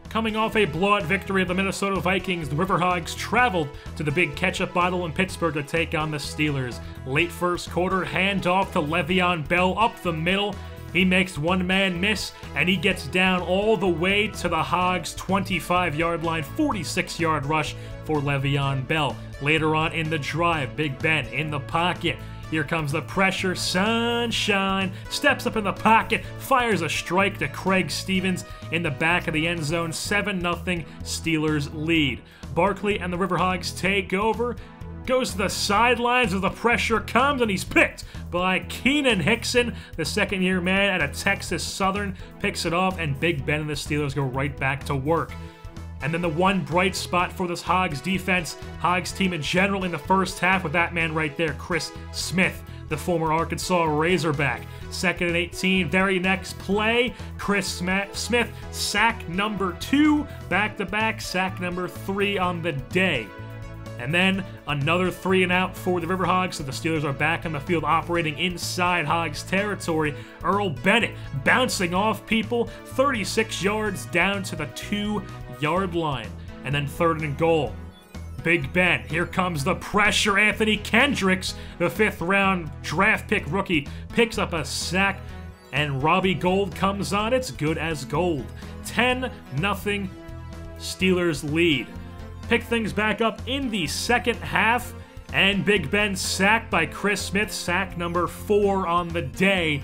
Coming off a blowout victory of the Minnesota Vikings, the Riverhogs traveled to the Big Ketchup Bottle in Pittsburgh to take on the Steelers. Late first quarter, handoff to Le'Veon Bell up the middle. He makes one man miss, and he gets down all the way to the Hogs' 25-yard line, 46-yard rush for Le'Veon Bell. Later on in the drive, Big Ben in the pocket. Here comes the pressure, sunshine, steps up in the pocket, fires a strike to Craig Stevens in the back of the end zone, 7-0 Steelers lead. Barkley and the Riverhogs take over, goes to the sidelines as the pressure comes, and he's picked by Keenan Hickson, the second-year man at a Texas Southern, picks it off, and Big Ben and the Steelers go right back to work. And then the one bright spot for this Hogs defense, Hogs team in general in the first half with that man right there, Chris Smith, the former Arkansas Razorback. 2nd and 18, very next play, Chris Smith, sack number 2, back-to-back, sack number 3 on the day. And then another 3 and out for the Riverhogs, so the Steelers are back on the field operating inside Hogs territory. Earl Bennett bouncing off people, 36 yards down to the 2-yard line. And then 3rd and goal. Big Ben, here comes the pressure. Anthony Kendricks, the 5th-round draft pick rookie, picks up a sack, and Robbie Gould comes on. It's good as gold. 10-0 Steelers lead. Pick things back up in the second half, and Big Ben sacked by Chris Smith, sack number 4 on the day.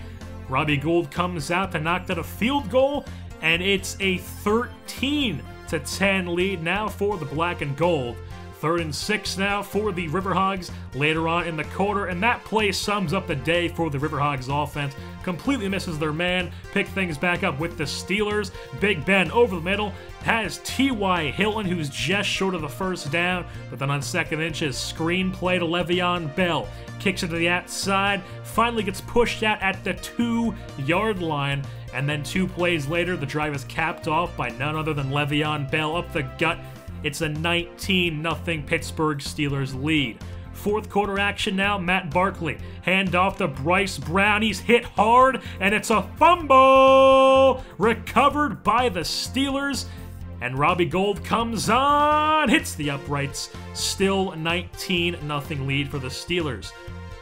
Robbie Gould comes out to knock down a field goal, and it's a 13-10 lead now for the black and gold. 3rd and 6 now for the Riverhogs later on in the quarter, and that play sums up the day for the Riverhogs offense. Completely misses their man, pick things back up with the Steelers. Big Ben over the middle, has T.Y. Hilton, who's just short of the first down, but then on 2nd inches, screen play to Le'Veon Bell. Kicks it to the outside, finally gets pushed out at the 2-yard line, and then 2 plays later, the drive is capped off by none other than Le'Veon Bell up the gut. It's a 19-0 Pittsburgh Steelers lead. 4th quarter action now, Matt Barkley. Hand off to Bryce Brown. He's hit hard, and it's a fumble! Recovered by the Steelers, and Robbie Gould comes on, hits the uprights. Still 19-0 lead for the Steelers.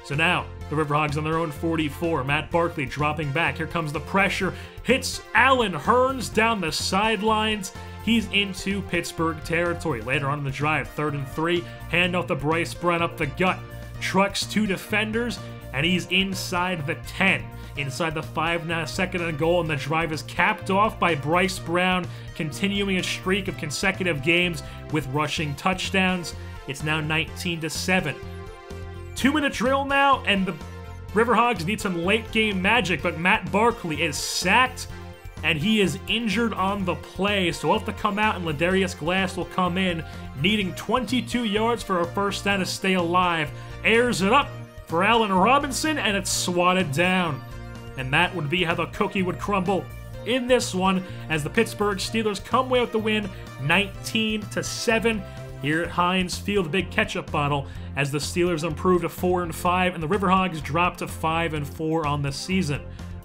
So now, the Riverhogs on their own 44. Matt Barkley dropping back. Here comes the pressure. Hits Allen Hurns down the sidelines. He's into Pittsburgh territory. Later on in the drive, 3rd and 3, hand off to Bryce Brown up the gut. Trucks 2 defenders, and he's inside the 10. Inside the 5 now, 2nd and goal, and the drive is capped off by Bryce Brown, continuing a streak of consecutive games with rushing touchdowns. It's now 19-7. 2-minute drill now, and the Riverhogs need some late-game magic, but Matt Barkley is sacked, and he is injured on the play, so he'll have to come out, and Ladarius Glass will come in, needing 22 yards for a first down to stay alive. Airs it up for Allen Robinson, and it's swatted down. And that would be how the cookie would crumble in this one, as the Pittsburgh Steelers come away with the win, 19-7. Here at Heinz Field, the Big Ketchup Bottle, as the Steelers improve to 4-5, and the Riverhogs drop to 5-4 on the season.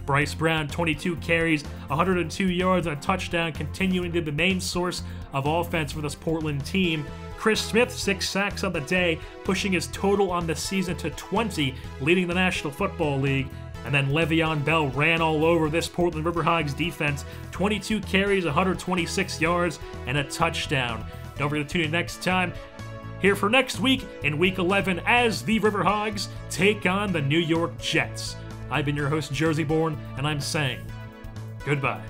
Bryce Brown, 22 carries, 102 yards, and a touchdown, continuing to be the main source of offense for this Portland team. Chris Smith, 6 sacks on the day, pushing his total on the season to 20, leading the National Football League. And then Le'Veon Bell ran all over this Portland Riverhogs defense, 22 carries, 126 yards, and a touchdown. Don't forget to tune in next time here for next week in Week 11 as the Riverhogs take on the New York Jets. I've been your host, JerseyBorn, and I'm saying goodbye.